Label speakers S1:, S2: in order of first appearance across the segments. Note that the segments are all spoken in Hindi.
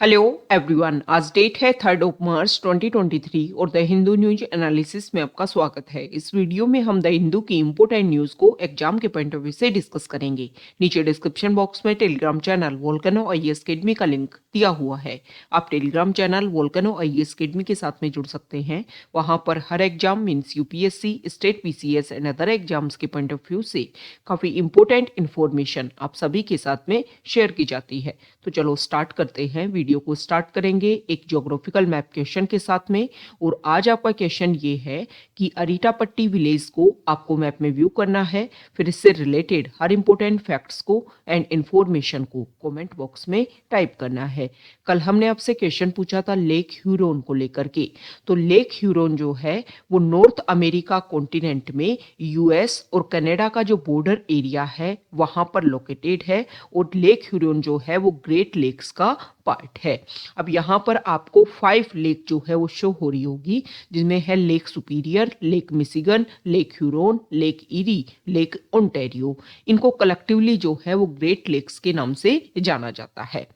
S1: Hello everyone. आज डेट है 3 मार्च 2023 और द हिंदू न्यूज एनालिसिस में आपका स्वागत है। इस वीडियो में हम द हिंदू की इंपोर्टेंट न्यूज को एग्जाम के पॉइंट ऑफ व्यू से डिस्कस करेंगे। नीचे डिस्क्रिप्शन बॉक्स में Telegram channel Volcano IAS academy का लिंक दिया हुआ है। आप Telegram channel Volcano IAS academy के साथ में जुड़ सकते हैं। वहां पर हर exam means UPSC, state PCS and other exams के पॉइंट ऑफ व्यू से काफी इंपोर्टेंट इन्फॉर्मेशन आप सभी के साथ में शेयर की जाती है। तो चलो स्टार्ट करते हैं। वीडियो को स्टार्ट करेंगे एक ज्योग्राफिकल मैप क्वेश्चन के साथ में। और आज आपका क्वेश्चन ये है कि अरीटापट्टी विलेज को आपको मैप में व्यू करना है। फिर इससे रिलेटेड हर इंपॉर्टेंट फैक्ट्स को एंड इंफॉर्मेशन को कमेंट बॉक्स में टाइप करना है। कल हमने आपसे क्वेश्चन पूछा था लेक ह्यूरोन को लेकर के। तो लेक ह्यूरोन जो है वो नॉर्थ अमेरिका कॉन्टिनेंट में यूएस और कनाडा का जो बॉर्डर एरिया है वहां पर लोकेटेड है। और लेक ह्यूरोन जो है वो ग्रेट लेक्स का पार्ट है। अब यहाँ पर आपको 5 लेक जो है वो शो हो रही होगी, जिसमें है lake superior, lake Michigan, lake Huron, lake eri, lake Ontario. इनको कलेक्टिवली जो है वो ग्रेट लेक्स के नाम से जाना जाता है।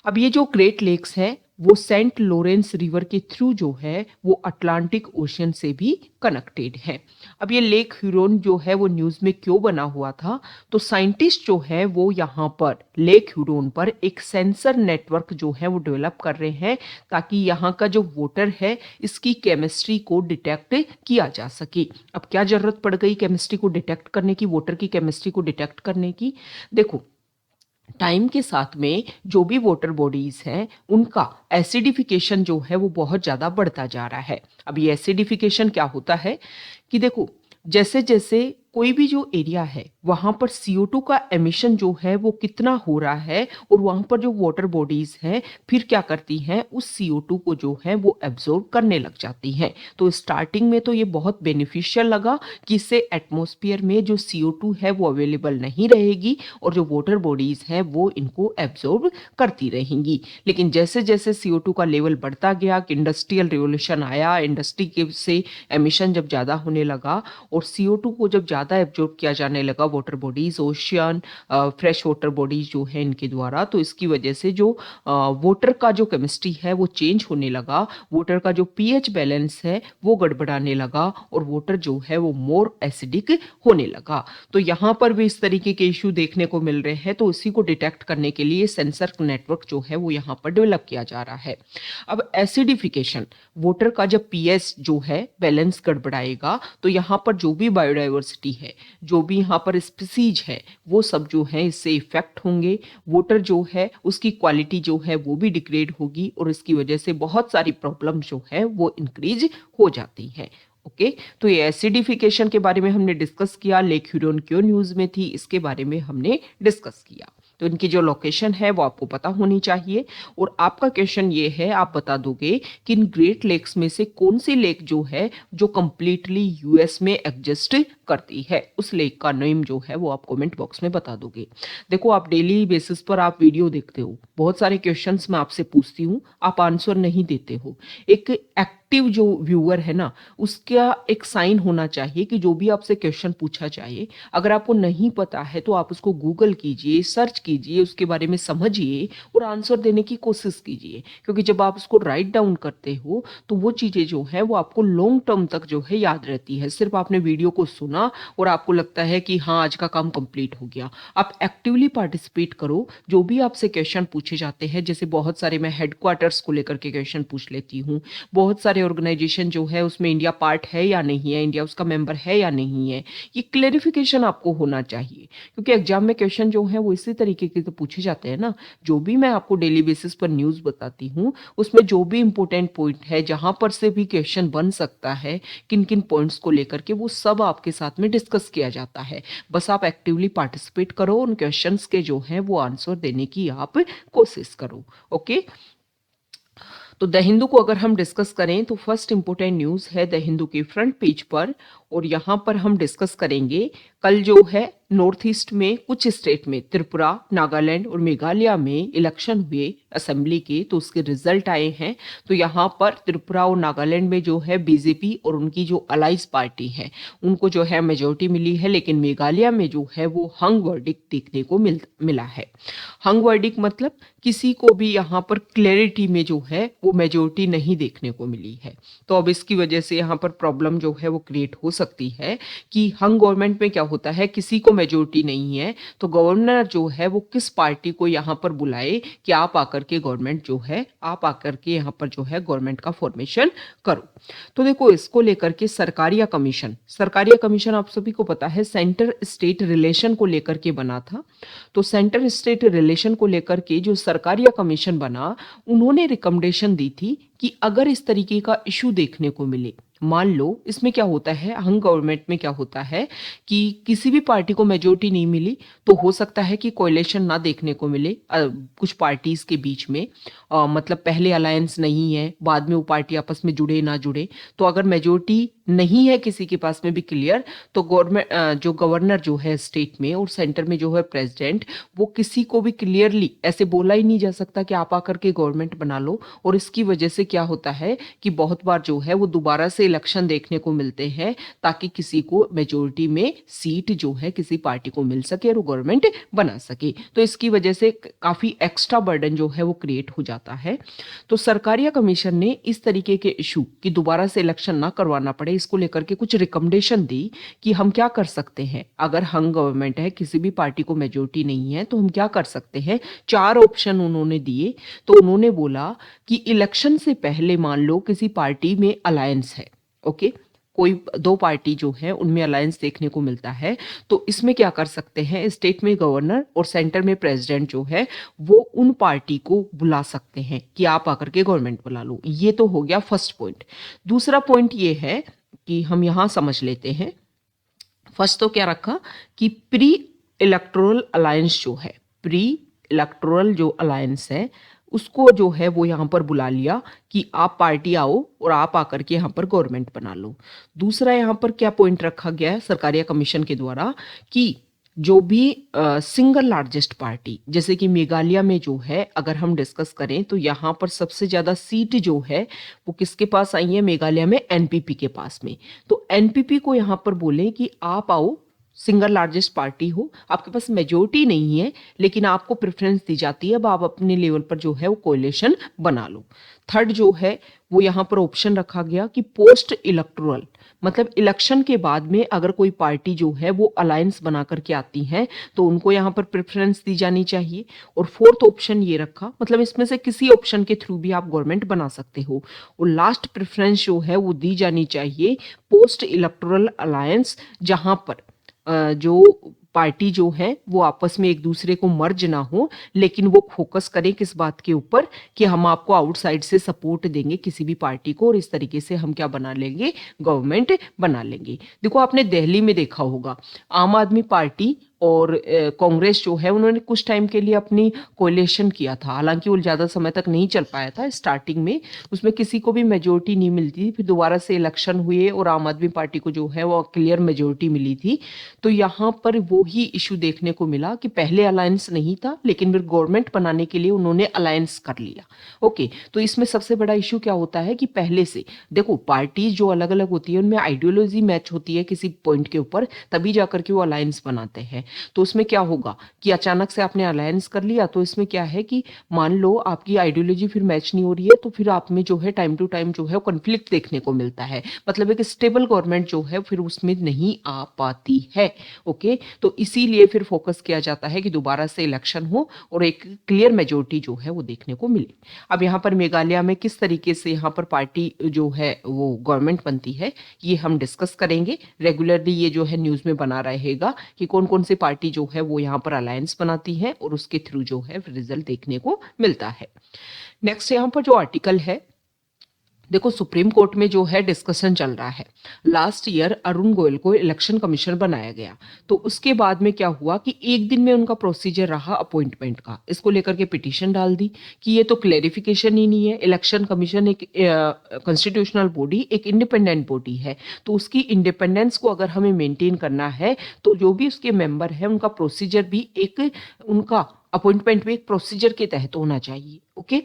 S1: अब ये जो ग्रेट लेक्स है वो सेंट लॉरेंस रिवर के थ्रू जो है वो अटलांटिक ओशन से भी कनेक्टेड है। अब ये लेक ह्यूरोन जो है वो न्यूज़ में क्यों बना हुआ था, तो साइंटिस्ट जो है वो यहाँ पर लेक ह्यूरोन पर एक सेंसर नेटवर्क जो है वो डेवलप कर रहे हैं, ताकि यहाँ का जो वाटर है इसकी केमिस्ट्री को डिटेक्ट किया जा सके। अब क्या जरूरत पड़ गई केमिस्ट्री को डिटेक्ट करने की, वाटर की केमिस्ट्री को डिटेक्ट करने की? देखो, टाइम के साथ में जो भी वाटर बॉडीज हैं उनका एसिडिफिकेशन जो है वो बहुत ज़्यादा बढ़ता जा रहा है। अब ये एसिडिफिकेशन क्या होता है कि देखो, जैसे जैसे कोई भी जो एरिया है वहां पर CO2 का एमिशन जो है वो कितना हो रहा है, और वहां पर जो वाटर बॉडीज हैं फिर क्या करती हैं, उस CO2 को जो है वो एब्जॉर्ब करने लग जाती हैं। तो स्टार्टिंग में तो ये बहुत बेनिफिशियल लगा कि इससे एटमॉस्फेयर में जो CO2 है वो अवेलेबल नहीं रहेगी और जो वाटर बॉडीज हैं वो इनको एब्जॉर्ब करती रहेंगी। लेकिन जैसे जैसे CO2 का लेवल बढ़ता गया, इंडस्ट्रियल रिवोल्यूशन आया, इंडस्ट्री के से एमिशन जब ज़्यादा होने लगा और CO2 को जब ज़्यादा एब्जॉर्ब किया जाने लगा water bodies, ocean, fresh water bodies जो है इनके द्वारा, तो इसकी वजह से जो वाटर का जो केमिस्ट्री है वो चेंज होने लगा। वाटर का जो पीएच बैलेंस है वो गड़बड़ाने लगा और वाटर जो है वो मोर एसिडिक होने लगा। तो यहाँ पर भी इस तरीके के इश्यू देखने को मिल रहे हैं। तो इसी को डिटेक्ट करने के लिए सेंसर नेटवर्क जो है वो यहाँ पर डेवलप किया जा रहा है। अब एसिडिफिकेशन, वाटर का जब पीएच जो है बैलेंस गड़बड़ाएगा तो यहाँ पर जो भी बायोडाइवर्सिटी है, जो भी यहाँ पर स्पीसीज है, वो सब जो है इससे इफेक्ट होंगे। वाटर जो है उसकी क्वालिटी जो है वो भी डिग्रेड होगी और इसकी वजह से बहुत सारी प्रॉब्लम जो है वो इंक्रीज हो जाती है। ओके, तो ये एसिडिफिकेशन के बारे में हमने डिस्कस किया। लेक ह्यूरोन क्यों न्यूज में थी इसके बारे में हमने डिस्कस किया। तो इनकी जो लोकेशन है वो आपको पता होनी चाहिए। और आपका क्वेश्चन ये है, आप बता दोगे कि इन ग्रेट लेक्स में से कौन सी लेक जो है जो कंप्लीटली यूएस में एग्जिस्ट करती है। उस लेक का नेम जो है वो आप कमेंट बॉक्स में बता दोगे। देखो, आप डेली बेसिस पर आप वीडियो देखते हो, बहुत सारे क्वेश्चंस मैं आपसे पूछती हूँ, आप आंसर नहीं देते हो। एक एक्टिव जो व्यूअर है ना, उसका एक साइन होना चाहिए कि जो भी आपसे क्वेश्चन पूछा जाए, अगर आपको नहीं पता है तो आप उसको गूगल कीजिए, सर्च कीजिए, उसके बारे में समझिए और आंसर देने की कोशिश कीजिए। क्योंकि जब आप उसको राइट डाउन करते हो तो वो चीज़ें जो है वो आपको लॉन्ग टर्म तक जो है याद रहती है। सिर्फ आपने वीडियो को सुना और आपको लगता है कि हाँ आज का काम कंप्लीट हो गया। आप एक्टिवली पार्टिसिपेट करो। जो भी आपसे क्वेश्चन पूछे जाते हैं, जैसे बहुत सारे मैं हेडक्वार्टर्स को लेकर के क्वेश्चन पूछ लेती हूँ, बहुत सारे ऑर्गेनाइजेशन जो है उसमें इंडिया पार्ट है या नहीं है, इंडिया उसका मेंबर है या नहीं है, ये क्लेरिफिकेशन आपको होना चाहिए। क्योंकि एग्जाम में क्वेश्चन जो है वो इसी तरीके के तो पूछे जाते हैं ना। जो भी मैं आपको डेली बेसिस पर न्यूज़ बताती हूँ उसमें जो भी इंपॉर्टेंट पॉइंट है, जहां पर से भी क्वेश्चन बन सकता है, किन किन पॉइंट्स को लेकर के, वो सब आपके साथ में डिस्कस किया जाता है। बस आप एक्टिवली पार्टिसिपेट करो, उन क्वेश्चंस के जो है वो आंसर देने की आप कोशिश करो। ओके, तो द हिंदू को अगर हम डिस्कस करें तो फर्स्ट इंपॉर्टेंट न्यूज़ है द हिंदू के फ्रंट पेज पर। और यहाँ पर हम डिस्कस करेंगे कल जो है नॉर्थ ईस्ट में कुछ स्टेट में त्रिपुरा, नागालैंड और मेघालय में इलेक्शन हुए असेंबली के, तो उसके रिजल्ट आए हैं। तो यहाँ पर त्रिपुरा और नागालैंड में जो है बीजेपी और उनकी जो अलाइज पार्टी है उनको जो है मेजोरिटी मिली है, लेकिन मेघालय में जो है वो हंग वर्डिक्ट देखने को मिला है। हंग वर्डिक्ट मतलब किसी को भी यहाँ पर क्लैरिटी में जो है वो मेजोरिटी नहीं देखने को मिली है। तो अब इसकी वजह से यहाँ पर प्रॉब्लम जो है वो क्रिएट हो सकती है कि हंग गवर्नमेंट में क्या होता है, किसी को मेजोरिटी नहीं है तो गवर्नर जो है वो किस पार्टी को यहाँ पर बुलाए कि आप आकर के गवर्नमेंट जो है, आप आकर के यहाँ पर जो है गवर्नमेंट का फॉर्मेशन करो। तो देखो इसको लेकर के सरकारिया कमीशन आप सभी को पता है सेंटर स्टेट रिलेशन को लेकर के बना था। तो सेंटर स्टेट रिलेशन को लेकर के जो सरकारिया कमीशन बना, उन्होंने रिकमेंडेशन दी थी कि अगर इस तरीके का इशू देखने को मिले, मान लो इसमें क्या होता है, हंग गवर्नमेंट में क्या होता है कि किसी भी पार्टी को मेजोरिटी नहीं मिली तो हो सकता है कि कोएलिशन ना देखने को मिले कुछ पार्टीज के बीच में, मतलब पहले अलायंस नहीं है, बाद में वो पार्टी आपस में जुड़े ना जुड़े। तो अगर मेजोरिटी नहीं है किसी के पास में भी क्लियर, तो गवर्नमेंट जो गवर्नर जो है स्टेट में और सेंटर में जो है प्रेसिडेंट, वो किसी को भी क्लियरली ऐसे बोला ही नहीं जा सकता कि आप आकर के गवर्नमेंट बना लो। और इसकी वजह से क्या होता है कि बहुत बार जो है वो दोबारा से इलेक्शन देखने को मिलते हैं ताकि किसी को मेजोरिटी में सीट जो है किसी पार्टी को मिल सके और वो गवर्नमेंट बना सके। तो इसकी वजह से काफी एक्स्ट्रा बर्डन जो है वो क्रिएट हो जाता है। तो सरकारिया कमीशन ने इस तरीके के इशू कि दोबारा से इलेक्शन ना करवाना पड़े, इसको लेकर के कुछ रिकमेंडेशन दी कि हम क्या कर सकते हैं। अगर हंग गवर्नमेंट है, किसी भी पार्टी को मेजोरिटी नहीं है, तो हम क्या कर सकते हैं। 4 ऑप्शन उन्होंने दिए। तो उन्होंने बोला कि इलेक्शन से पहले मान लो किसी पार्टी में अलायंस है, ओके, कोई 2 पार्टी जो है उनमें अलायंस देखने को मिलता है, तो इसमें क्या कर सकते हैं, स्टेट में गवर्नर और सेंटर में प्रेसिडेंट जो है वो उन पार्टी को बुला सकते हैं कि आप आकर के गवर्नमेंट बुला लो। ये तो हो गया फर्स्ट पॉइंट। दूसरा पॉइंट ये है कि हम यहां समझ लेते हैं। फर्स्ट तो क्या रखा कि प्री इलेक्टोरल अलायंस जो है, प्री इलेक्टोरल जो अलायंस है उसको जो है वो यहाँ पर बुला लिया कि आप पार्टी आओ और आप आकर के यहाँ पर गवर्नमेंट बना लो। दूसरा यहाँ पर क्या पॉइंट रखा गया है सरकारिया कमीशन के द्वारा कि जो भी सिंगल लार्जेस्ट पार्टी, जैसे कि मेघालय में जो है अगर हम डिस्कस करें तो यहाँ पर सबसे ज्यादा सीट जो है वो किसके पास आई है, मेघालय में एनपीपी के पास में। तो एनपीपी को यहाँ पर बोले कि आप आओ, सिंगल लार्जेस्ट पार्टी हो, आपके पास मेजोरिटी नहीं है लेकिन आपको प्रेफरेंस दी जाती है, अब आप अपने लेवल पर जो है वो कोएलिशन बना लो। थर्ड जो है वो यहाँ पर ऑप्शन रखा गया कि पोस्ट इलेक्टोरल, मतलब इलेक्शन के बाद में अगर कोई पार्टी जो है वो अलायंस बना करके आती है तो उनको यहाँ पर प्रेफरेंस दी जानी चाहिए। और फोर्थ ऑप्शन ये रखा, मतलब इसमें से किसी ऑप्शन के थ्रू भी आप गवर्नमेंट बना सकते हो। और लास्ट प्रेफरेंस जो है वो दी जानी चाहिए पोस्ट इलेक्टोरल अलायंस, जहां पर जो पार्टी जो है वो आपस में एक दूसरे को मर्ज ना हो, लेकिन वो फोकस करें किस बात के ऊपर कि हम आपको आउटसाइड से सपोर्ट देंगे किसी भी पार्टी को और इस तरीके से हम क्या बना लेंगे, गवर्नमेंट बना लेंगे। देखो आपने दिल्ली में देखा होगा आम आदमी पार्टी और कांग्रेस जो है उन्होंने कुछ टाइम के लिए अपनी कोलिशन किया था, हालांकि वो ज़्यादा समय तक नहीं चल पाया था। स्टार्टिंग में उसमें किसी को भी मेजोरिटी नहीं मिलती थी, फिर दोबारा से इलेक्शन हुए और आम आदमी पार्टी को जो है वो क्लियर मेजोरिटी मिली थी। तो यहाँ पर वो ही इशू देखने को मिला कि पहले अलायंस नहीं था लेकिन फिर गवर्नमेंट बनाने के लिए उन्होंने अलायंस कर लिया। ओके, तो इसमें सबसे बड़ा इशू क्या होता है कि पहले से देखो पार्टीज जो अलग अलग होती है उनमें आइडियोलॉजी मैच होती है किसी पॉइंट के ऊपर, तभी जाकर के वो अलायंस बनाते हैं। तो उसमें क्या होगा कि अचानक से आपने अलायंस कर लिया, तो इसमें क्या है कि मान लो आपकी आइडियोलॉजी फिर मैच नहीं हो रही है तो फिर आप में जो है टाइम टू टाइम जो है कॉन्फ्लिक्ट देखने को मिलता है, मतलब एक स्टेबल गवर्नमेंट जो है फिर उसमें नहीं आ पाती है। ओके, तो इसीलिए फिर फोकस किया जाता है कि दोबारा से इलेक्शन हो और एक क्लियर मेजोरिटी जो है वो देखने को मिले। अब यहाँ पर मेघालय में किस तरीके से यहाँ पर पार्टी जो है वो गवर्नमेंट बनती है ये हम डिस्कस करेंगे। रेगुलरली ये जो है न्यूज में बना रहेगा कि कौन कौन सी पार्टी जो है वो यहाँ पर अलायंस बनाती है और उसके थ्रू जो है रिजल्ट देखने को मिलता है। नेक्स्ट यहाँ पर जो आर्टिकल है देखो सुप्रीम कोर्ट में जो है डिस्कशन चल रहा है। लास्ट ईयर अरुण गोयल को इलेक्शन कमिश्नर बनाया गया, तो उसके बाद में क्या हुआ कि एक दिन में उनका प्रोसीजर रहा अपॉइंटमेंट का। इसको लेकर के पिटीशन डाल दी कि ये तो क्लेरिफिकेशन ही नहीं है। इलेक्शन कमीशन एक कॉन्स्टिट्यूशनल बॉडी, एक इंडिपेंडेंट बॉडी है, तो उसकी इंडिपेंडेंस को अगर हमें मेंटेन करना है तो जो भी उसके मेंबर है उनका प्रोसीजर भी एक, उनका अपॉइंटमेंट भी एक प्रोसीजर के तहत होना चाहिए। ओके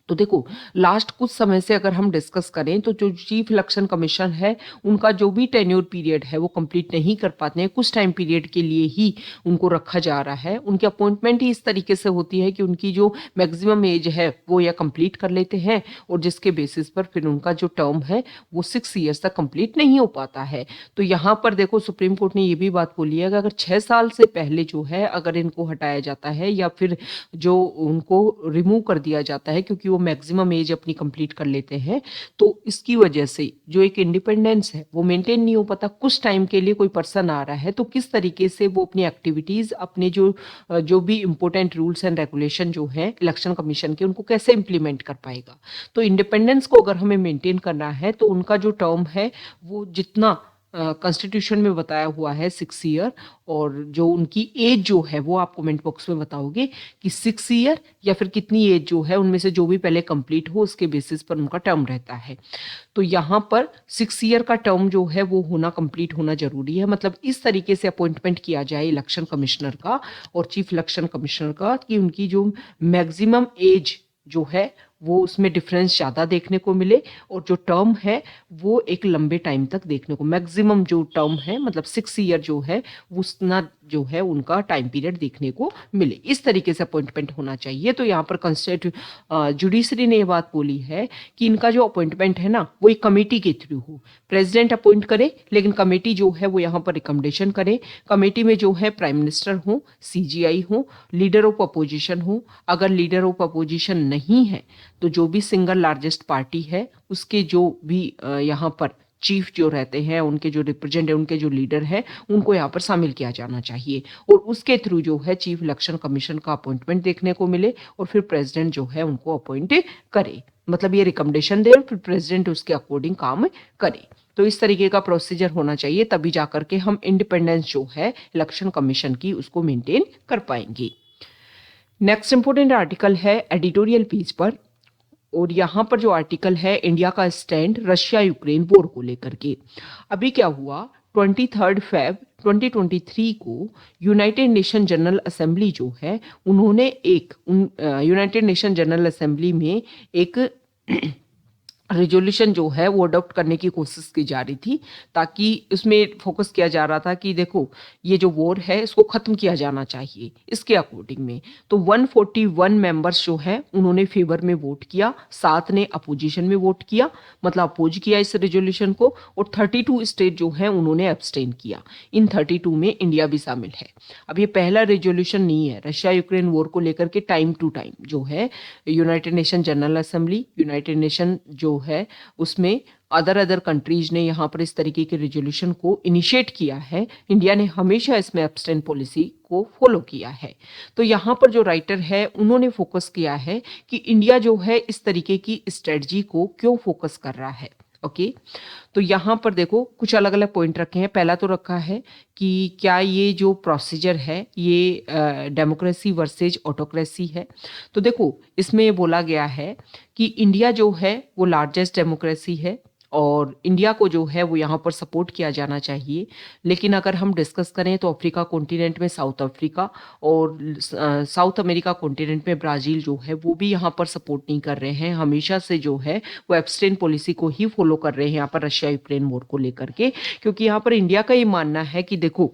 S1: तो देखो लास्ट कुछ समय से अगर हम डिस्कस करें तो जो चीफ इलेक्शन कमीशन है उनका जो भी टेन्योर पीरियड है वो कंप्लीट नहीं कर पाते हैं। कुछ टाइम पीरियड के लिए ही उनको रखा जा रहा है। उनकी अपॉइंटमेंट ही इस तरीके से होती है कि उनकी जो मैक्सिमम एज है वो या कंप्लीट कर लेते हैं और जिसके बेसिस पर फिर उनका जो टर्म है वो 6 ईयर्स तक कंप्लीट नहीं हो पाता है। तो यहाँ पर देखो सुप्रीम कोर्ट ने ये भी बात बोली है कि अगर 6 साल से पहले जो है अगर इनको हटाया जाता है या फिर जो उनको रिमूव कर दिया जाता है क्योंकि वो मैक्सिमम एज अपनी कंप्लीट कर लेते हैं, तो इसकी वजह से जो एक इंडिपेंडेंस है वो मेंटेन नहीं हो पाता। कुछ टाइम के लिए कोई पर्सन आ रहा है तो किस तरीके से वो अपनी एक्टिविटीज, अपने जो भी इंपॉर्टेंट रूल्स एंड रेगुलेशन जो है इलेक्शन कमीशन के, उनको कैसे इंप्लीमेंट कर पाएगा। तो इंडिपेंडेंस को अगर हमें मेंटेन करना है तो उनका जो टर्म है वो जितना कॉन्स्टिट्यूशन में बताया हुआ है 6 ईयर, और जो उनकी एज जो है वो आप कमेंट बॉक्स में बताओगे कि 6 ईयर या फिर कितनी एज जो है उनमें से जो भी पहले कंप्लीट हो उसके बेसिस पर उनका टर्म रहता है। तो यहाँ पर 6 ईयर का टर्म जो है वो होना कंप्लीट होना जरूरी है। मतलब इस तरीके से अपॉइंटमेंट किया जाए इलेक्शन कमिश्नर का और चीफ इलेक्शन कमिश्नर का कि उनकी जो मैक्सिमम एज जो है वो उसमें डिफरेंस ज़्यादा देखने को मिले और जो टर्म है वो एक लंबे टाइम तक देखने को, मैक्सिमम जो टर्म है मतलब 6 ईयर जो है उतना जो है उनका टाइम पीरियड देखने को मिले। इस तरीके से अपॉइंटमेंट होना चाहिए। तो यहाँ पर जुडिशरी ने ये बात बोली है कि इनका जो अपॉइंटमेंट है ना वो एक कमेटी के थ्रू हो। प्रेसिडेंट अपॉइंट करे लेकिन कमेटी जो है वो यहाँ पर रिकमेंडेशन करे। कमेटी में जो है प्राइम मिनिस्टर हो, CGI हो, लीडर ऑफ अपोजिशन हो। अगर लीडर ऑफ अपोजिशन नहीं है तो जो भी सिंगल लार्जेस्ट पार्टी है उसके जो भी यहाँ पर चीफ जो रहते हैं, उनके जो रिप्रेजेंटेटिव, उनके जो लीडर है, उनको यहाँ पर शामिल किया जाना चाहिए और उसके थ्रू जो है चीफ इलेक्शन कमीशन का अपॉइंटमेंट देखने को मिले और फिर प्रेसिडेंट जो है उनको अपॉइंट करे। मतलब ये रिकमेंडेशन दे और फिर प्रेसिडेंट उसके अकॉर्डिंग काम करे। तो इस तरीके का प्रोसीजर होना चाहिए, तभी जाकर के हम इंडिपेंडेंस जो है इलेक्शन कमीशन की उसको मेंटेन कर पाएंगे। नेक्स्ट इंपोर्टेंट आर्टिकल है एडिटोरियल पेज पर, और यहाँ पर जो आर्टिकल है इंडिया का स्टैंड रशिया यूक्रेन वॉर को लेकर के। अभी क्या हुआ 23 फेब 2023 को यूनाइटेड नेशन जनरल असेंबली जो है उन्होंने एक यूनाइटेड नेशन जनरल असेंबली में एक रेजोल्यूशन जो है वो अडॉप्ट करने की कोशिश की जा रही थी, ताकि उसमें फोकस किया जा रहा था कि देखो ये जो वॉर है इसको खत्म किया जाना चाहिए इसके अकॉर्डिंग में। तो 141 मेंबर्स जो है उन्होंने फेवर में वोट किया, 7 ने अपोजिशन में वोट किया, मतलब अपोज किया इस रेजोल्यूशन को, और 32 स्टेट जो है उन्होंने एब्सटेन किया। इन 32 में इंडिया भी शामिल है। अब ये पहला रेजोल्यूशन नहीं है रशिया यूक्रेन वॉर को लेकर के। टाइम टू टाइम जो है United nation general assembly, United nation जो है उसमें अदर कंट्रीज ने यहाँ पर इस तरीके के रेजोल्यूशन को इनिशिएट किया है। इंडिया ने हमेशा इसमें एब्सटेन पॉलिसी को फॉलो किया है। तो यहाँ पर जो राइटर है उन्होंने फोकस किया है कि इंडिया जो है इस तरीके की स्ट्रेटजी को क्यों फोकस कर रहा है। ओके तो यहाँ पर देखो कुछ अलग अलग पॉइंट रखे हैं। पहला तो रखा है कि क्या ये जो प्रोसीजर है ये डेमोक्रेसी वर्सेज ऑटोक्रेसी है। तो देखो इसमें ये बोला गया है कि इंडिया जो है वो लार्जेस्ट डेमोक्रेसी है और इंडिया को जो है वो यहाँ पर सपोर्ट किया जाना चाहिए। लेकिन अगर हम डिस्कस करें तो अफ्रीका कॉन्टिनेंट में साउथ अफ्रीका और साउथ अमेरिका कॉन्टिनेंट में ब्राज़ील जो है वो भी यहाँ पर सपोर्ट नहीं कर रहे हैं। हमेशा से जो है वो एब्सटेन पॉलिसी को ही फॉलो कर रहे हैं यहाँ पर रशिया यूक्रेन वॉर को लेकर के, क्योंकि यहाँ पर इंडिया का ये मानना है कि देखो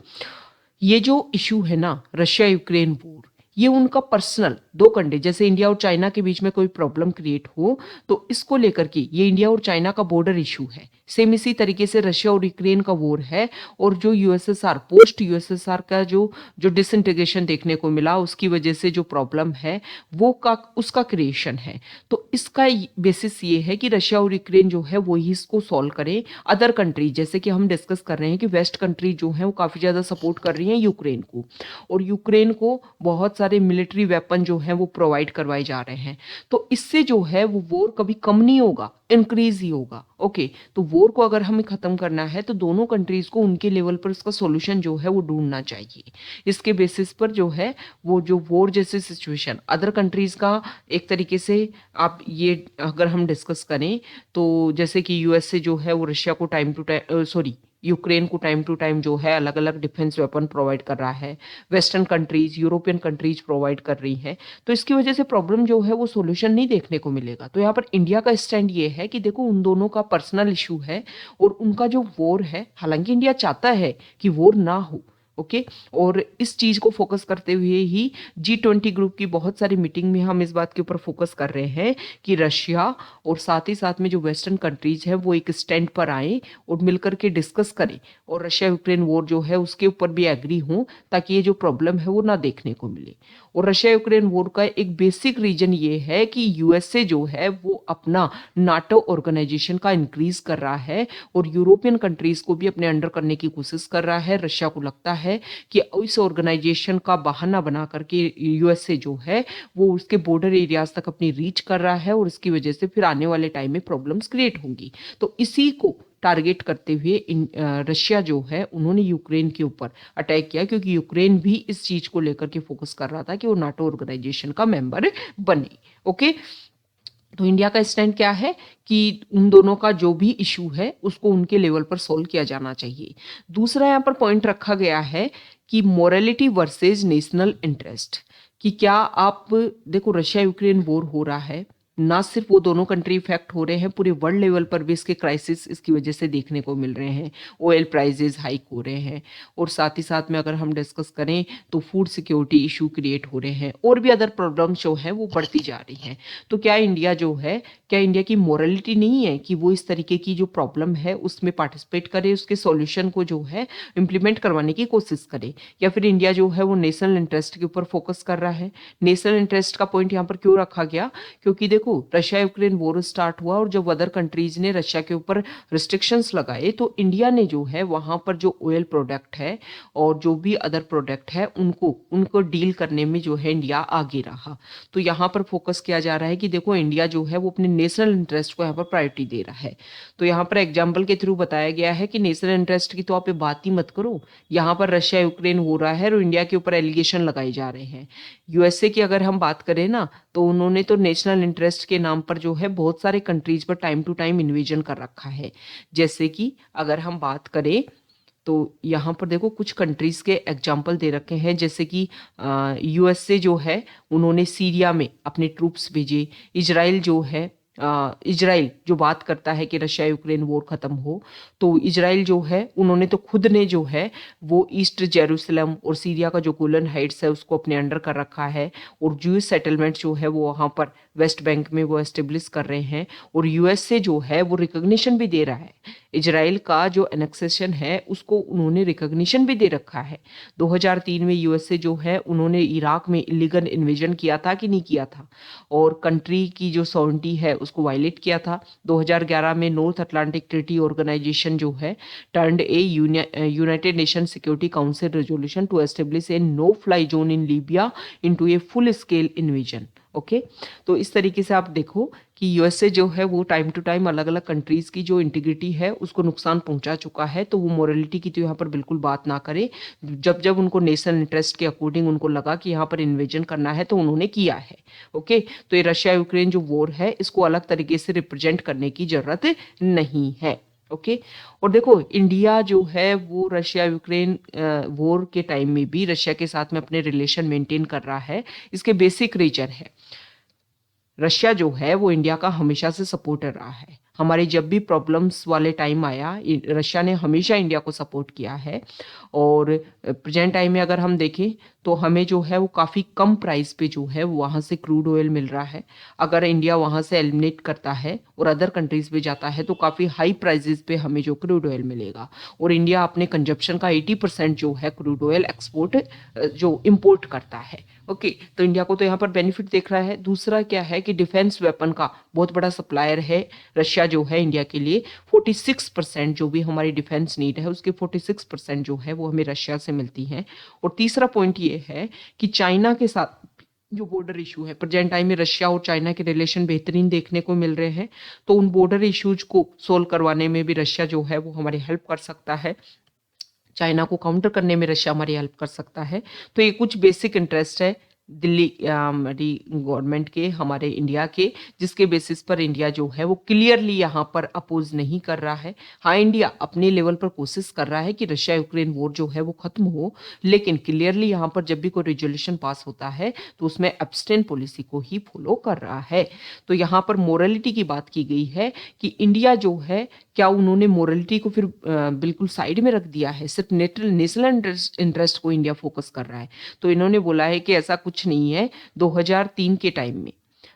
S1: ये जो इशू है ना रशिया यूक्रेन वॉर, ये उनका पर्सनल दो कंट्री जैसे इंडिया और चाइना के बीच में कोई प्रॉब्लम क्रिएट हो तो इसको लेकर के ये इंडिया और चाइना का बॉर्डर इशू है। सेम इसी तरीके से रशिया और यूक्रेन का वॉर है और जो यूएसएसआर पोस्ट यूएसएसआर का जो डिसइंटीग्रेशन देखने को मिला उसकी वजह से जो प्रॉब्लम है वो उसका क्रिएशन है। तो इसका बेसिस ये है कि रशिया और यूक्रेन जो है वो ही इसको सॉल्व करें। अदर कंट्री जैसे कि हम डिस्कस कर रहे हैं कि वेस्ट कंट्री जो है वो काफ़ी ज़्यादा सपोर्ट कर रही हैं यूक्रेन को, और यूक्रेन को बहुत सारे मिलिट्री वेपन जो हैं वो प्रोवाइड करवाए जा रहे हैं। तो इससे जो है वो वॉर कभी कम नहीं होगा, इंक्रीज ही होगा। ओके, तो वॉर को अगर हमें खत्म करना है तो दोनों कंट्रीज को उनके लेवल पर इसका सॉल्यूशन जो है वो ढूंढना चाहिए। इसके बेसिस पर जो है वो जो वॉर जैसे सिचुएशन अदर कंट्रीज का एक तरीके से आप ये अगर हम डिस्कस करें तो जैसे कि यूएसए जो है वो रशिया को टाइम टू टाइम यूक्रेन को टाइम टू टाइम जो है अलग अलग डिफेंस वेपन प्रोवाइड कर रहा है, western countries European countries provide कर रही हैं, तो इसकी वजह से प्रॉब्लम जो है वो सॉल्यूशन नहीं देखने को मिलेगा। तो यहाँ पर इंडिया का स्टैंड ये है कि देखो उन दोनों का पर्सनल इशू है और उनका जो वॉर है, हालांकि इंडिया चाहता है कि वॉर ना हो। ओके, और इस चीज को फोकस करते हुए ही G20 ग्रुप की बहुत सारी मीटिंग में हम इस बात के ऊपर फोकस कर रहे हैं कि रशिया और साथ ही साथ में जो वेस्टर्न कंट्रीज हैं वो एक स्टैंड पर आए और मिलकर के डिस्कस करें और रशिया यूक्रेन वॉर जो है उसके ऊपर भी एग्री हों, ताकि ये जो प्रॉब्लम है वो ना देखने को मिले। और रशिया यूक्रेन वॉर का एक बेसिक रीजन ये है कि यूएसए जो है वो अपना नाटो ऑर्गेनाइजेशन का इंक्रीज कर रहा है और यूरोपियन कंट्रीज को भी अपने अंडर करने की कोशिश कर रहा है। रशिया को लगता है कि इस ऑर्गेनाइजेशन का बहाना बना करके यूएसए जो है वो उसके बॉर्डर एरियाज तक अपनी रीच कर रहा है और इसकी वजह से फिर आने वाले टाइम में प्रॉब्लम्स क्रिएट होंगी। तो इसी को टारगेट करते हुए रशिया जो है उन्होंने यूक्रेन के ऊपर अटैक किया, क्योंकि यूक्रेन भी इस चीज को लेकर के फोकस कर रहा था कि वो नाटो ऑर्गेनाइजेशन का मेंबर बने। ओके, तो इंडिया का स्टैंड क्या है कि उन दोनों का जो भी इशू है उसको उनके लेवल पर सॉल्व किया जाना चाहिए। दूसरा यहाँ पर पॉइंट रखा गया है कि मोरालिटी वर्सेज नेशनल इंटरेस्ट, कि क्या आप देखो रशिया यूक्रेन वॉर हो रहा है, ना सिर्फ वो दोनों कंट्री इफेक्ट हो रहे हैं, पूरे वर्ल्ड लेवल पर भी इसके क्राइसिस इसकी वजह से देखने को मिल रहे हैं। ऑयल प्राइसेस हाइक हो रहे हैं और साथ ही साथ में अगर हम डिस्कस करें तो फूड सिक्योरिटी इशू क्रिएट हो रहे हैं और भी अदर प्रॉब्लम्स जो है वो बढ़ती जा रही हैं। तो क्या इंडिया जो है, क्या इंडिया की मोरालिटी नहीं है कि वो इस तरीके की जो प्रॉब्लम है उसमें पार्टिसिपेट करे, उसके सॉल्यूशन को जो है इम्प्लीमेंट करवाने की कोशिश करे, या फिर इंडिया जो है वो नेशनल इंटरेस्ट के ऊपर फोकस कर रहा है? नेशनल इंटरेस्ट का पॉइंट यहाँ पर क्यों रखा गया? क्योंकि देखो रशिया यूक्रेन वॉर स्टार्ट हुआ और जब अदर कंट्रीज ने रशिया के ऊपर रिस्ट्रिक्शंस लगाए तो इंडिया ने जो है वहां पर जो ऑयल प्रोडक्ट है और जो भी अदर प्रोडक्ट है उनको डील करने में जो है इंडिया आगे रहा। तो यहाँ पर फोकस किया जा रहा है कि देखो इंडिया जो है वो अपने नेशनल इंटरेस्ट को यहाँ पर प्रायोरिटी दे रहा है। तो यहाँ पर एग्जाम्पल के थ्रू बताया गया है कि नेशनल इंटरेस्ट की तो आप बात ही मत करो, यहाँ पर रशिया यूक्रेन हो रहा है और इंडिया के ऊपर एलिगेशन लगाए जा रहे हैं। यूएसए की अगर हम बात करें ना तो उन्होंने तो नेशनल इंटरेस्ट के नाम पर जो है बहुत सारे कंट्रीज पर टाइम टू टाइम इन्वेजन कर रखा है। जैसे कि अगर हम बात करें तो यहाँ पर देखो कुछ कंट्रीज के एग्जाम्पल दे रखे हैं, जैसे कि यूएसए जो है उन्होंने सीरिया में अपने ट्रूप्स भेजे। इजराइल जो है इजराइल जो बात करता है कि रशिया यूक्रेन वॉर खत्म हो, तो इजराइल जो है उन्होंने तो खुद ने जो है वो ईस्ट जेरूसलम और सीरिया का जो गोलन हाइट्स है उसको अपने अंडर कर रखा है और जूस सेटलमेंट जो है वो वहाँ पर वेस्ट बैंक में वो एस्टेब्लिश कर रहे हैं। और यूएसए जो है वो रिकॉग्निशन भी दे रहा है, इजराइल का जो एनेक्सेशन है उसको उन्होंने रिकॉग्निशन भी दे रखा है। 2003 में यूएसए जो है उन्होंने इराक में इलीगल इन्वेजन किया था कि नहीं किया था, और कंट्री की जो सॉवरेनिटी है उसको वायलेट किया था। 2011 में नॉर्थ अटलांटिक ट्रीटी ऑर्गेनाइजेशन जो है turned a United Nation Security Council resolution to establish a no fly zone in Libya into a full scale invasion. Okay, तो इस तरीके से आप देखो कि यूएसए जो है वो टाइम टू टाइम अलग अलग कंट्रीज की जो इंटीग्रिटी है उसको नुकसान पहुंचा चुका है। तो वो मोरालिटी की तो यहाँ पर बिल्कुल बात ना करे, जब जब उनको नेशनल इंटरेस्ट के अकॉर्डिंग उनको लगा कि यहाँ पर इन्वेजन करना है तो उन्होंने किया है। ओके, तो ये रशिया यूक्रेन जो वॉर है इसको अलग तरीके से रिप्रेजेंट करने की जरूरत नहीं है। ओके, और देखो इंडिया जो है वो रशिया यूक्रेन वॉर के टाइम में भी रशिया के साथ में अपने रिलेशन मेंटेन कर रहा है। इसके बेसिक रीजन है, रशिया जो है वो इंडिया का हमेशा से सपोर्टर रहा है। हमारे जब भी प्रॉब्लम्स वाले टाइम आया रशिया ने हमेशा इंडिया को सपोर्ट किया है। और प्रेजेंट टाइम में अगर हम देखें तो हमें जो है वो काफ़ी कम प्राइस पे जो है वहाँ से क्रूड ऑयल मिल रहा है। अगर इंडिया वहाँ से एलिमिनेट करता है और अदर कंट्रीज पे जाता है तो काफ़ी हाई प्राइजेस पे हमें जो क्रूड ऑयल मिलेगा। और इंडिया अपने कंजप्शन का 80% जो है क्रूड ऑयल एक्सपोर्ट जो इम्पोर्ट करता है। ओके, तो इंडिया को तो यहाँ पर बेनिफिट देख रहा है। दूसरा क्या है कि डिफेंस वेपन का बहुत बड़ा सप्लायर है रशिया रशिया जो है इंडिया के लिए 46% जो भी हमारी डिफेंस नीड है उसके 46% जो है वो हमें रशिया से मिलती हैं। और तीसरा पॉइंट ये है कि चाइना के साथ जो बॉर्डर इशू है, प्रेजेंट टाइम में रशिया और चाइना के रिलेशन बेहतरीन देखने को मिल रहे हैं, तो उन बॉर्डर इश्यूज को सोल्व करवाने में भी रशिया जो है वो हमारी हेल्प कर सकता है, चाइना को काउंटर करने में रशिया हमारी हेल्प कर सकता है। तो ये कुछ बेसिक इंटरेस्ट है दिल्ली हमारी गवर्नमेंट के, हमारे इंडिया के, जिसके बेसिस पर इंडिया जो है वो क्लियरली यहाँ पर अपोज नहीं कर रहा है। हाँ, इंडिया अपने लेवल पर कोशिश कर रहा है कि रशिया यूक्रेन वॉर जो है वो खत्म हो, लेकिन क्लियरली यहाँ पर जब भी कोई रेजोल्यूशन पास होता है तो उसमें एब्सटेन पॉलिसी को ही फॉलो कर रहा है। तो यहाँ पर मोरलिटी की बात की गई है कि इंडिया जो है, क्या उन्होंने मोरलिटी को फिर बिल्कुल साइड में रख दिया है, सिर्फ नेशनल इंटरेस्ट को इंडिया फोकस कर रहा है? तो इन्होंने बोला है कि ऐसा कुछ नहीं है। 2003 के टाइम में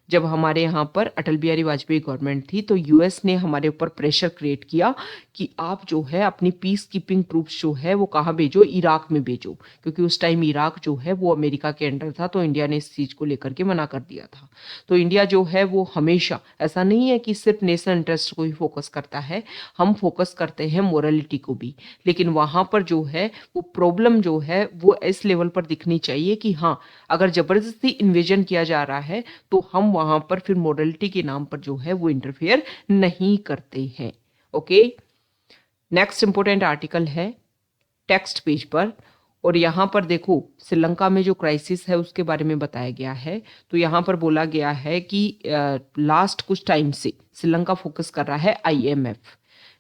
S1: जब हमारे यहाँ पर अटल बिहारी वाजपेयी गवर्नमेंट थी तो यूएस ने हमारे ऊपर प्रेशर क्रिएट किया कि आप जो है अपनी पीस कीपिंग ट्रूप्स जो है वो कहाँ भेजो, इराक में भेजो, क्योंकि उस टाइम इराक जो है वो अमेरिका के अंडर था। तो इंडिया ने इस चीज़ को लेकर के मना कर दिया था। तो इंडिया जो है वो हमेशा, ऐसा नहीं है कि सिर्फ नेशनल इंटरेस्ट को ही फोकस करता है, हम फोकस करते हैं मोरलिटी को भी। लेकिन वहाँ पर जो है वो प्रॉब्लम जो है वो इस लेवल पर दिखनी चाहिए कि हाँ, अगर ज़बरदस्ती इन्वेजन किया जा रहा है तो हम वहाँ पर फिर मोरलिटी के नाम पर जो है वो इंटरफेयर नहीं करते हैं। ओके, नेक्स्ट इंपॉर्टेंट आर्टिकल है टेक्स्ट पेज पर, और यहाँ पर देखो श्रीलंका में जो क्राइसिस है उसके बारे में बताया गया है। तो यहाँ पर बोला गया है कि लास्ट कुछ टाइम से श्रीलंका फोकस कर रहा है आईएमएफ,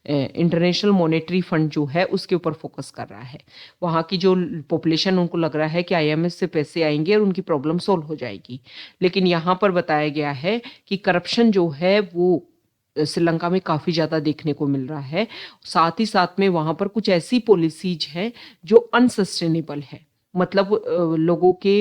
S1: इंटरनेशनल मॉनेटरी फंड जो है उसके ऊपर फोकस कर रहा है। वहाँ की जो पॉपुलेशन, उनको लग रहा है कि आईएमएफ से पैसे आएंगे और उनकी प्रॉब्लम सॉल्व हो जाएगी। लेकिन यहाँ पर बताया गया है कि करप्शन जो है वो श्रीलंका में काफ़ी ज़्यादा देखने को मिल रहा है। साथ ही साथ में वहाँ पर कुछ ऐसी पॉलिसीज हैं जो अनसस्टेनेबल है, मतलब लोगों के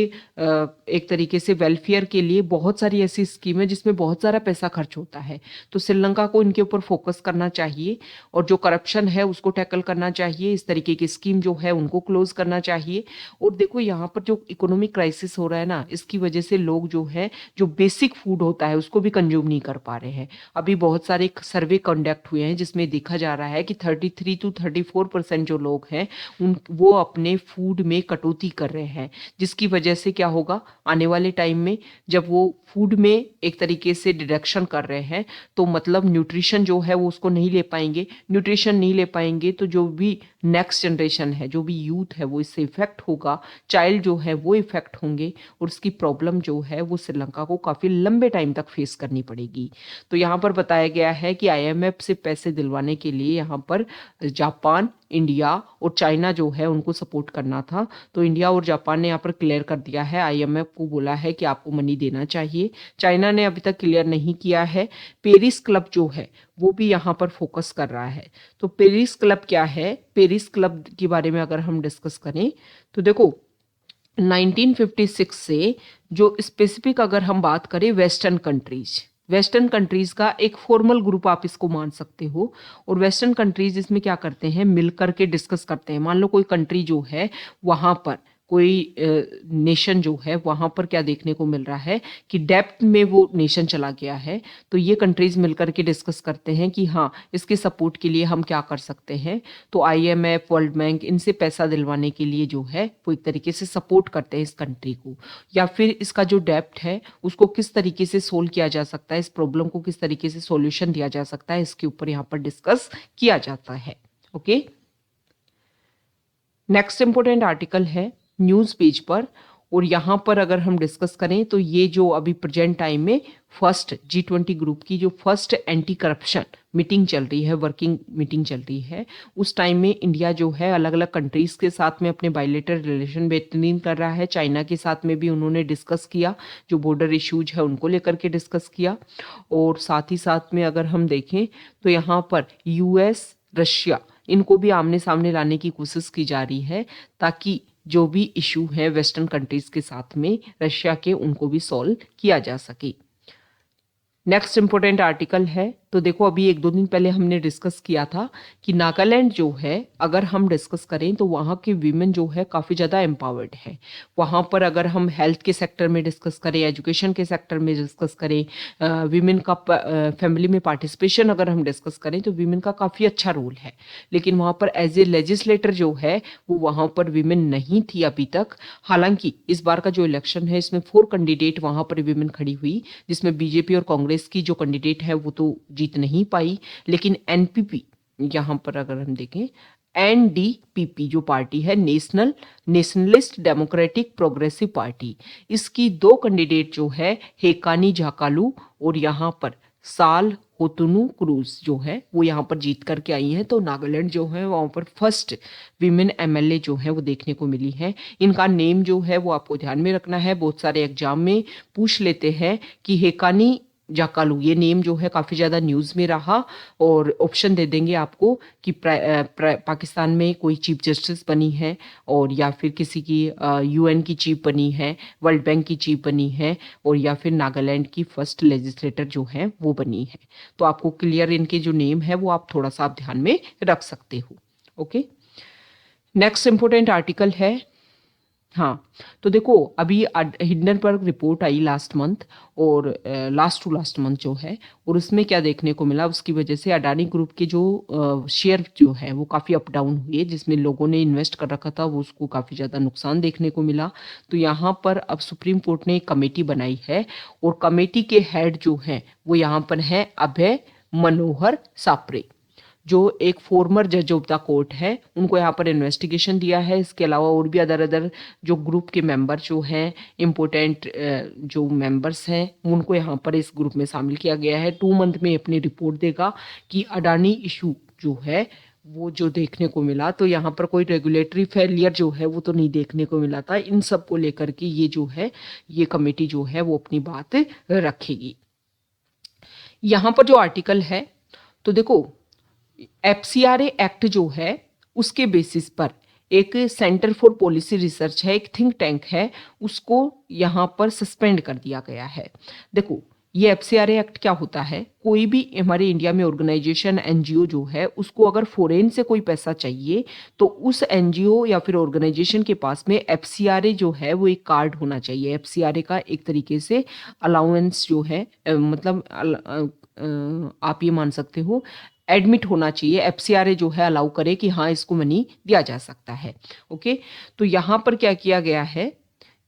S1: एक तरीके से वेलफेयर के लिए बहुत सारी ऐसी स्कीम है जिसमें बहुत सारा पैसा खर्च होता है। तो श्रीलंका को इनके ऊपर फोकस करना चाहिए और जो करप्शन है उसको टैकल करना चाहिए, इस तरीके की स्कीम जो है उनको क्लोज करना चाहिए। और देखो यहाँ पर जो इकोनॉमिक क्राइसिस हो रहा है ना, इसकी वजह से लोग जो है जो बेसिक फूड होता है उसको भी कंज्यूम नहीं कर पा रहे हैं। अभी बहुत सारे सर्वे कंडक्ट हुए हैं जिसमें देखा जा रहा है कि 33 to 34% जो लोग हैं वो अपने फूड में कटौती कर रहे हैं, जिसकी वजह से क्या होगा आने वाले टाइम में, जब वो फूड में एक तरीके से डिडक्शन कर रहे हैं तो मतलब न्यूट्रिशन जो है वो उसको नहीं ले पाएंगे। न्यूट्रिशन नहीं ले पाएंगे तो जो भी नेक्स्ट जनरेशन है, जो भी यूथ है वो इससे इफेक्ट होगा, चाइल्ड जो है वो इफेक्ट होंगे और उसकी प्रॉब्लम जो है वो श्रीलंका को काफ़ी लंबे टाइम तक फेस करनी पड़ेगी। तो यहाँ पर बताया गया है कि आईएमएफ से पैसे दिलवाने के लिए यहाँ पर जापान, इंडिया और चाइना जो है उनको सपोर्ट करना था। तो इंडिया और जापान ने यहाँ पर क्लियर कर दिया है, आईएमएफ को बोला है कि आपको मनी देना चाहिए। चाइना ने अभी तक क्लियर नहीं किया है। पेरिस क्लब जो है वो भी यहाँ पर फोकस कर रहा है। तो पेरिस क्लब क्या है? पेरिस क्लब के बारे में अगर हम डिस्कस करें तो देखो 1956 से जो स्पेसिफिक अगर हम बात करें वेस्टर्न कंट्रीज का एक फॉर्मल ग्रुप आप इसको मान सकते हो। और वेस्टर्न कंट्रीज इसमें क्या करते हैं, मिलकर के डिस्कस करते हैं। मान लो कोई कंट्री जो है वहाँ पर कोई नेशन जो है वहाँ पर क्या देखने को मिल रहा है कि डेप्थ में वो नेशन चला गया है, तो ये कंट्रीज मिलकर के डिस्कस करते हैं कि हाँ इसके सपोर्ट के लिए हम क्या कर सकते हैं। तो आईएमएफ, वर्ल्ड बैंक इनसे पैसा दिलवाने के लिए जो है वो एक तरीके से सपोर्ट करते हैं इस कंट्री को, या फिर इसका जो डेप्थ है उसको किस तरीके से सोल्व किया जा सकता है, इस प्रॉब्लम को किस तरीके से सॉल्यूशन दिया जा सकता है, इसके ऊपर यहाँ पर डिस्कस किया जाता है। ओके, नेक्स्ट इंपॉर्टेंट आर्टिकल है न्यूज़ पेज पर, और यहाँ पर अगर हम डिस्कस करें तो ये जो अभी प्रेजेंट टाइम में फर्स्ट G20 ग्रुप की जो फर्स्ट एंटी करप्शन मीटिंग चल रही है, वर्किंग मीटिंग चल रही है, उस टाइम में इंडिया जो है अलग अलग कंट्रीज़ के साथ में अपने बायलैटरल रिलेशन बेहतरीन कर रहा है। चाइना के साथ में भी उन्होंने डिस्कस किया, जो बॉर्डर इश्यूज है उनको लेकर के डिस्कस किया। और साथ ही साथ में अगर हम देखें तो यहाँ पर यूएस, रशिया इनको भी आमने सामने लाने की कोशिश की जा रही है, ताकि जो भी इशू है वेस्टर्न कंट्रीज के साथ में रशिया के, उनको भी सॉल्व किया जा सके। नेक्स्ट इम्पोर्टेंट आर्टिकल है, तो देखो अभी एक दो दिन पहले हमने डिस्कस किया था कि नागालैंड जो है, अगर हम डिस्कस करें तो वहाँ के वीमेन जो है काफ़ी ज़्यादा एम्पावर्ड है। वहाँ पर अगर हम हेल्थ के सेक्टर में डिस्कस करें, एजुकेशन के सेक्टर में डिस्कस करें, वीमेन का फैमिली में पार्टिसिपेशन अगर हम डिस्कस करें तो वीमेन का काफ़ी अच्छा रोल है। लेकिन वहाँ पर एज ए लेजिस्लेटर जो है वो वहाँ पर वीमेन नहीं थी अभी तक। हालांकि इस बार का जो इलेक्शन है इसमें 4 कैंडिडेट वहाँ पर वीमेन खड़ी हुई, जिसमें बीजेपी और कांग्रेस की जो कैंडिडेट है वो तो जीत नहीं पाई, लेकिन एनपीपी, यहाँ पर अगर हम देखें एनडीपीपी जो पार्टी है, नेशनलिस्ट डेमोक्रेटिक प्रोग्रेसिव पार्टी, इसकी 2 कैंडिडेट जो है हेकानी झाकालू और यहाँ पर साल होतुनु क्रूज जो है वो यहाँ पर जीत करके आई हैं। तो नागालैंड जो है वहाँ पर फर्स्ट विमेन एमएलए जो है वो देखने को मिली है। इनका नेम जो है वो आपको ध्यान में रखना है, बहुत सारे एग्जाम में पूछ लेते हैं कि हेकानी जाकालू, ये नेम जो है काफ़ी ज़्यादा न्यूज़ में रहा, और ऑप्शन दे देंगे आपको कि पाकिस्तान में कोई चीफ जस्टिस बनी है, और या फिर किसी की यूएन की चीफ बनी है, वर्ल्ड बैंक की चीफ बनी है, और या फिर नागालैंड की फर्स्ट लेजिस्लेटर जो है वो बनी है। तो आपको क्लियर इनके जो नेम है वो आप थोड़ा सा आप ध्यान में रख सकते हो। ओके, नेक्स्ट इंपॉर्टेंट आर्टिकल है, हाँ, तो देखो अभी हिंडनबर्ग रिपोर्ट आई लास्ट मंथ, और लास्ट टू लास्ट मंथ जो है, और उसमें क्या देखने को मिला, उसकी वजह से अडानी ग्रुप के जो शेयर जो है वो काफ़ी अप डाउन हुए, जिसमें लोगों ने इन्वेस्ट कर रखा था वो उसको काफ़ी ज़्यादा नुकसान देखने को मिला। तो यहाँ पर अब सुप्रीम कोर्ट ने एक कमेटी बनाई है, और कमेटी के हेड जो हैं वो यहाँ पर है अभय मनोहर सापरे, जो एक फॉर्मर जज ऑफ द कोर्ट है, उनको यहाँ पर इन्वेस्टिगेशन दिया है। इसके अलावा और भी अदर अदर जो ग्रुप के मेंबर जो हैं, इम्पोर्टेंट जो मेंबर्स हैं, उनको यहाँ पर इस ग्रुप में शामिल किया गया है। 2 मंथ में अपनी रिपोर्ट देगा कि अडानी इशू जो है वो जो देखने को मिला, तो यहाँ पर कोई रेगुलेटरी फेलियर जो है वो तो नहीं देखने को मिला था। इन सब को लेकर के ये जो है ये कमेटी जो है वो अपनी बात रखेगी। यहाँ पर जो आर्टिकल है, तो देखो एफसीआरए एक्ट जो है उसके बेसिस पर एक सेंटर फॉर पॉलिसी रिसर्च है, एक थिंक टैंक है, उसको यहाँ पर सस्पेंड कर दिया गया है। देखो ये एफसीआरए एक्ट क्या होता है, कोई भी हमारे इंडिया में ऑर्गेनाइजेशन एनजीओ जो है उसको अगर फॉरेन से कोई पैसा चाहिए तो उस एनजीओ या फिर ऑर्गेनाइजेशन के पास में एफसीआरए जो है वो एक कार्ड होना चाहिए। एफसीआरए का एक तरीके से अलाउंस जो है, मतलब आप ये मान सकते हो एडमिट होना चाहिए, एफसीआरए जो है अलाउ करे कि हाँ इसको मनी दिया जा सकता है। ओके, तो यहाँ पर क्या किया गया है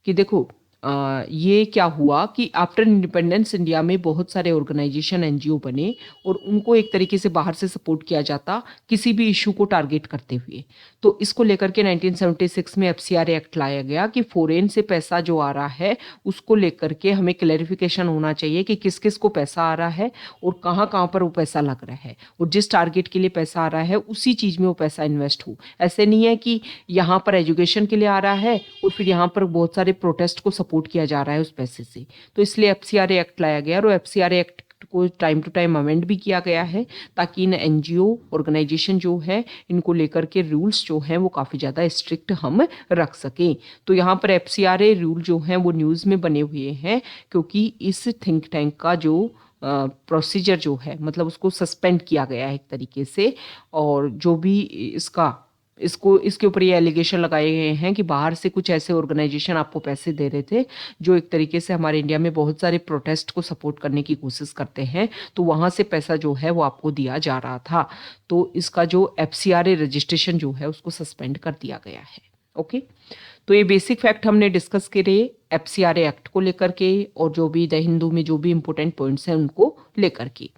S1: कि देखो ये क्या हुआ कि आफ्टर इंडिपेंडेंस इंडिया में बहुत सारे ऑर्गेनाइजेशन एनजीओ बने, और उनको एक तरीके से बाहर से सपोर्ट किया जाता किसी भी इशू को टारगेट करते हुए। तो इसको लेकर के 1976 में एफसीआरए एक्ट लाया गया कि फॉरेन से पैसा जो आ रहा है उसको लेकर के हमें क्लैरिफिकेशन होना चाहिए कि किस किस को पैसा आ रहा है और कहाँ कहाँ पर वो पैसा लग रहा है, और जिस टारगेट के लिए पैसा आ रहा है उसी चीज़ में वो पैसा इन्वेस्ट हो। ऐसे नहीं है कि यहाँ पर एजुकेशन के लिए आ रहा है और फिर यहाँ पर बहुत सारे प्रोटेस्ट को सपोर्ट किया जा रहा है उस पैसे से। तो इसलिए एफसीआरए एक्ट लाया गया, और एफसीआरए एक्ट को टाइम टू टाइम अमेंड भी किया गया है ताकि इन एनजीओ ऑर्गेनाइजेशन जो है इनको लेकर के रूल्स जो हैं वो काफ़ी ज़्यादा स्ट्रिक्ट हम रख सकें। तो यहाँ पर एफसीआरए रूल जो हैं वो न्यूज़ में बने हुए हैं, क्योंकि इस थिंक टैंक का जो प्रोसीजर जो है मतलब उसको सस्पेंड किया गया है एक तरीके से, और जो भी इसके ऊपर ये एलिगेशन लगाए गए हैं कि बाहर से कुछ ऐसे ऑर्गेनाइजेशन आपको पैसे दे रहे थे जो एक तरीके से हमारे इंडिया में बहुत सारे प्रोटेस्ट को सपोर्ट करने की कोशिश करते हैं, तो वहाँ से पैसा जो है वो आपको दिया जा रहा था। तो इसका जो एफसीआरए रजिस्ट्रेशन जो है उसको सस्पेंड कर दिया गया है। ओके, तो ये बेसिक फैक्ट हमने डिस्कस करे एफसीआरए एक्ट को लेकर के, और जो भी द हिंदू में जो भी इंपॉर्टेंट पॉइंट्स हैं उनको लेकर के।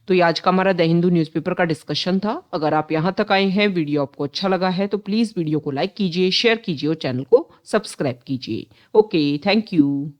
S1: तो ये आज का हमारा द हिंदू न्यूज़पेपर का डिस्कशन था। अगर आप यहाँ तक आए हैं, वीडियो आपको अच्छा लगा है तो प्लीज़ वीडियो को लाइक कीजिए, शेयर कीजिए और चैनल को सब्सक्राइब कीजिए। Okay, thank you.